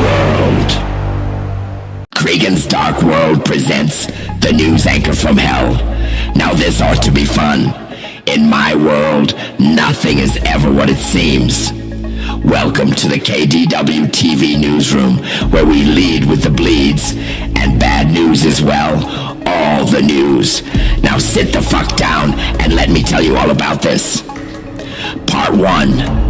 world. Kregon's Dark World presents the news anchor from hell. Now this ought to be fun. In my world, nothing is ever what it seems. Welcome to the KDW TV newsroom, where we lead with the bleeds, and bad news as well. All the news. Now sit the fuck down and let me tell you all about this. Part 1.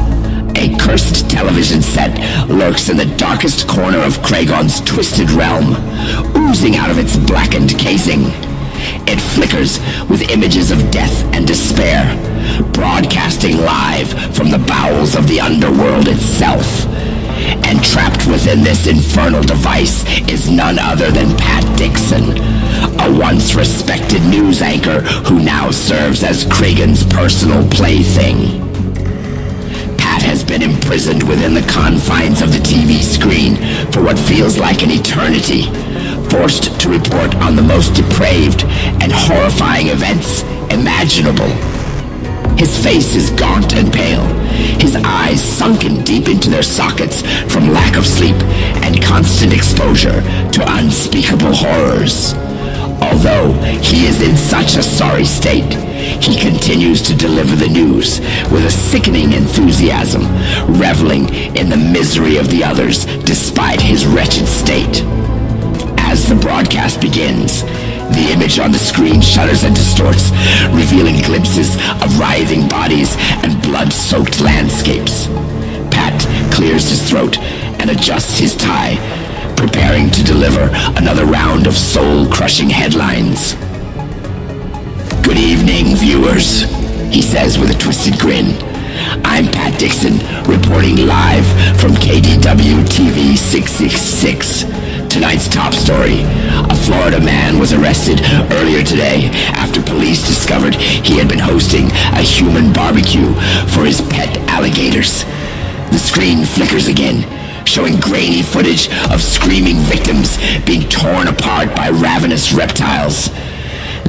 A cursed television set lurks in the darkest corner of Kregon's twisted realm, oozing out of its blackened casing. It flickers with images of death and despair, broadcasting live from the bowels of the underworld itself. And trapped within this infernal device is none other than Pat Dixon, a once respected news anchor who now serves as Kregon's personal plaything. Pat has been imprisoned within the confines of the TV screen for what feels like an eternity, forced to report on the most depraved and horrifying events imaginable. His face is gaunt and pale, his eyes sunken deep into their sockets from lack of sleep and constant exposure to unspeakable horrors. Although he is in such a sorry state, he continues to deliver the news with a sickening enthusiasm, reveling in the misery of the others despite his wretched state. As the broadcast begins, the image on the screen shudders and distorts, revealing glimpses of writhing bodies and blood-soaked landscapes. Pat clears his throat and adjusts his tie, preparing to deliver another round of soul-crushing headlines. "Good evening, viewers," he says with a twisted grin. "I'm Pat Dixon, reporting live from KDW TV 666. Tonight's top story: a Florida man was arrested earlier today after police discovered he had been hosting a human barbecue for his pet alligators." The screen flickers again, showing grainy footage of screaming victims being torn apart by ravenous reptiles.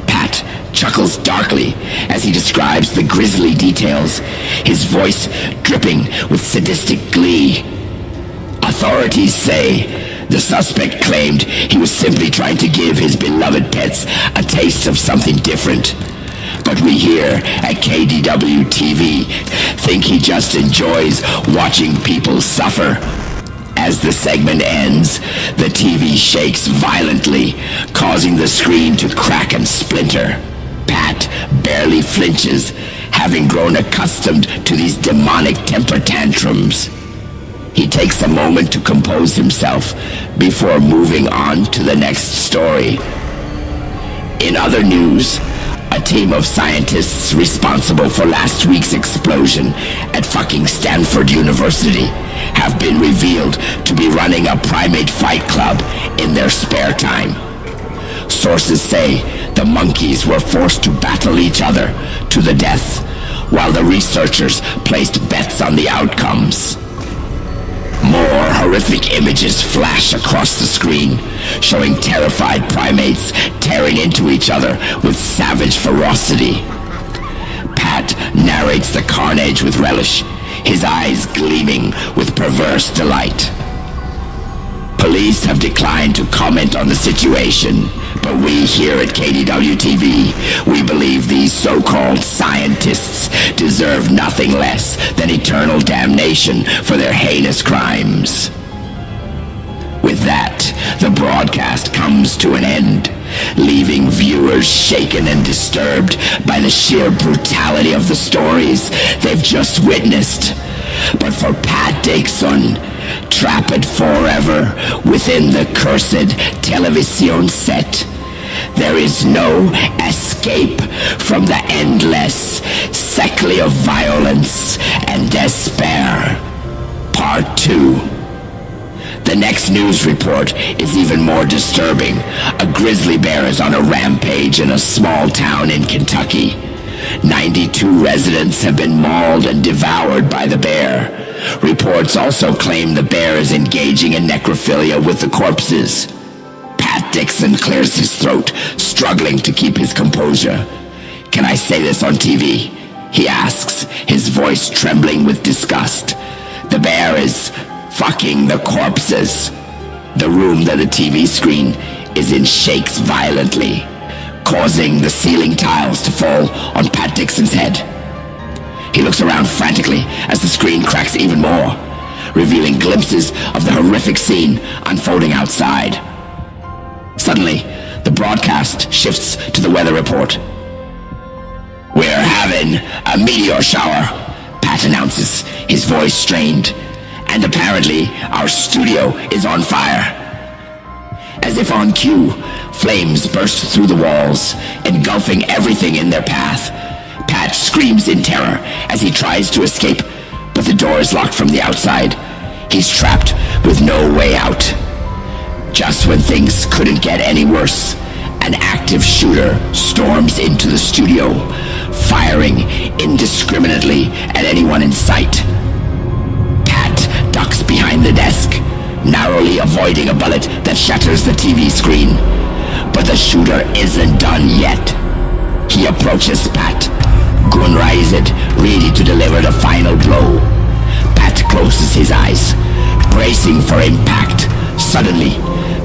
Pat chuckles darkly as he describes the grisly details, his voice dripping with sadistic glee. Authorities say the suspect claimed he was simply trying to give his beloved pets a taste of something different. But we here at KDW TV think he just enjoys watching people suffer. As the segment ends, the TV shakes violently, causing the screen to crack and splinter. Pat barely flinches, having grown accustomed to these demonic temper tantrums. He takes a moment to compose himself before moving on to the next story. In other news, a team of scientists responsible for last week's explosion at fucking Stanford University have been revealed to be running a primate fight club in their spare time. Sources say the monkeys were forced to battle each other to the death, while the researchers placed bets on the outcomes. More horrific images flash across the screen, showing terrified primates tearing into each other with savage ferocity. Pat narrates the carnage with relish, his eyes gleaming with perverse delight. Police have declined to comment on the situation, but we here at KDW TV, we believe these so-called scientists deserve nothing less than eternal damnation for their heinous crimes. With that, the broadcast comes to an end, leaving viewers shaken and disturbed by the sheer brutality of the stories they've just witnessed. But for Pat Dixon, trapped forever within the cursed television set, there is no escape from the endless cycle of violence and despair. Part 2. The next news report is even more disturbing. A grizzly bear is on a rampage in a small town in Kentucky. 92 residents have been mauled and devoured by the bear. Reports also claim the bear is engaging in necrophilia with the corpses. Pat Dixon clears his throat, struggling to keep his composure. "Can I say this on TV?" he asks, his voice trembling with disgust. "The bear is rocking the corpses. The room that the TV screen is in shakes violently, causing the ceiling tiles to fall on Pat Dixon's head. He looks around frantically as the screen cracks even more, revealing glimpses of the horrific scene unfolding outside. Suddenly, the broadcast shifts to the weather report. "We're having a meteor shower," Pat announces, his voice strained. "And apparently, our studio is on fire." As if on cue, flames burst through the walls, engulfing everything in their path. Pat screams in terror as he tries to escape, but the door is locked from the outside. He's trapped with no way out. Just when things couldn't get any worse, an active shooter storms into the studio, firing indiscriminately at anyone in sight. Pat ducks behind the desk, narrowly avoiding a bullet that shatters the TV screen. But the shooter isn't done yet. He approaches Pat, gun raised, ready to deliver the final blow. Pat closes his eyes, bracing for impact. Suddenly,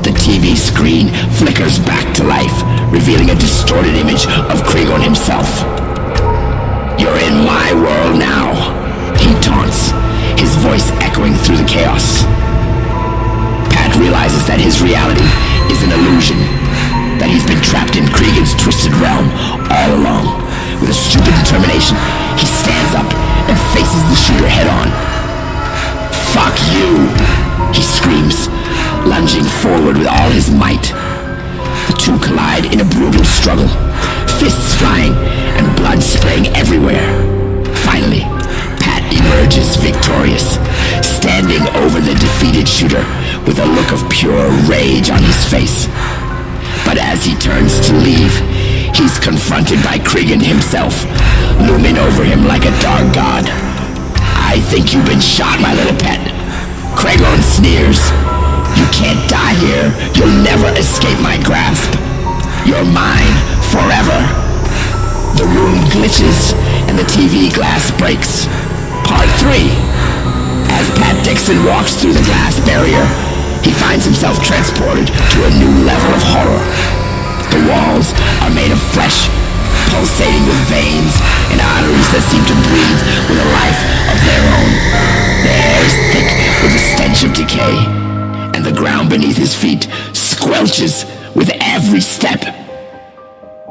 the TV screen flickers back to life, revealing a distorted image of Kregon himself. "You're in my world now," he taunts, his voice echoing through the chaos. Pat realizes that his reality is an illusion, that he's been trapped in Kregon's twisted realm all along. With a stupid determination, he stands up and faces the shooter head-on. "Fuck you!" he screams, lunging forward with all his might. The two collide in a brutal struggle, fists flying and blood spraying everywhere. Finally, Pat emerges victorious, standing over the defeated shooter with a look of pure rage on his face. But as he turns to leave, he's confronted by Kregon himself, looming over him like a dark god. "I think you've been shot, my little pet." Kregon sneers. "You can't die here. You'll never escape my grasp. You're mine forever." The room glitches and the TV glass breaks. Part 3. As Pat Dixon walks through the glass barrier, he finds himself transported to a new level of horror. The walls are made of flesh, pulsating with veins and arteries that seem to breathe with a life of their own. The air is thick with the stench of decay, and the ground beneath his feet squelches with every step.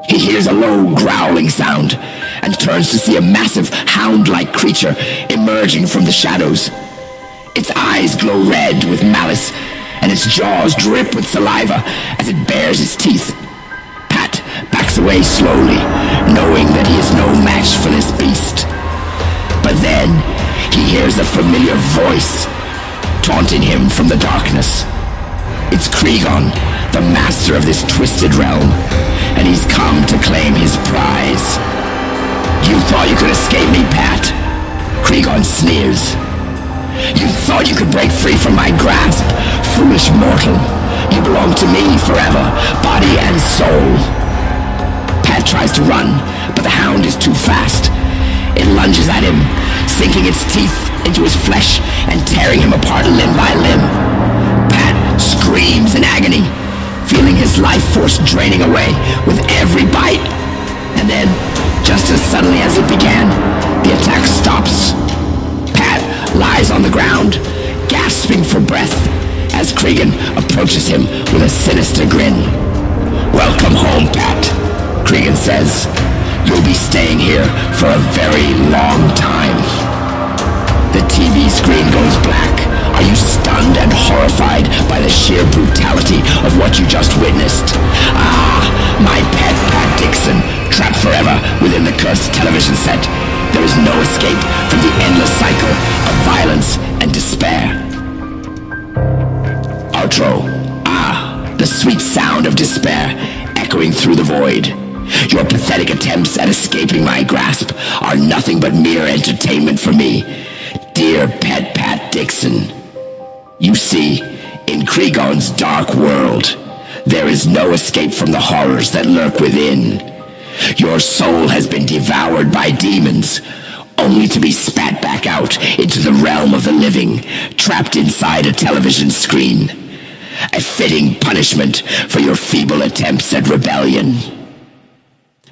He hears a low growling sound and turns to see a massive hound-like creature emerging from the shadows. Its eyes glow red with malice, and its jaws drip with saliva as it bares its teeth. Pat backs away slowly, knowing that he is no match for this beast. But then, he hears a familiar voice, taunting him from the darkness. It's Kregon, the master of this twisted realm, and he's come to claim his prize. "You thought you could escape me, Pat?" Kregon sneers. "You thought you could break free from my grasp? Foolish mortal. You belong to me forever, body and soul." Pat tries to run, but the hound is too fast. It lunges at him, sinking its teeth into his flesh and tearing him apart limb by limb. Pat screams in agony, feeling his life force draining away with every bite. And then, just as suddenly as it began, the attack stops. Pat lies on the ground, gasping for breath, as Kregon approaches him with a sinister grin. "Welcome home, Pat," Kregon says. "You'll be staying here for a very long time." The TV screen goes black. Are you stunned and horrified by the sheer brutality of what you just witnessed? Ah, my pet Pat Dixon, trapped forever within the cursed television set. There is no escape from the endless cycle of violence and despair. Outro. Ah, the sweet sound of despair echoing through the void. Your pathetic attempts at escaping my grasp are nothing but mere entertainment for me, dear pet Pat Dixon. You see, in Kregon's dark world, there is no escape from the horrors that lurk within. Your soul has been devoured by demons. only to be spat back out into the realm of the living, trapped inside a television screen. A fitting punishment for your feeble attempts at rebellion.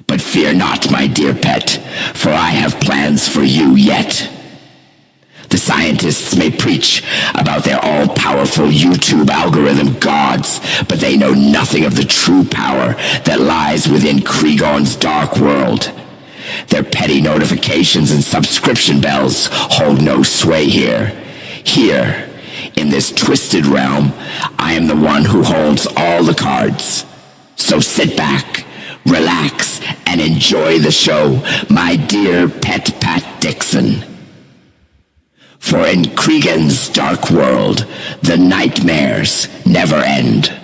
But fear not, my dear pet, for I have plans for you yet. The scientists may preach about their all-powerful YouTube algorithm gods, but they know nothing of the true power that lies within Kregon's dark world. Their petty notifications and subscription bells hold no sway here. Here, in this twisted realm, I am the one who holds all the cards. So sit back, relax, and enjoy the show, my dear pet Pat Dixon. For in Kregon's dark world, the nightmares never end.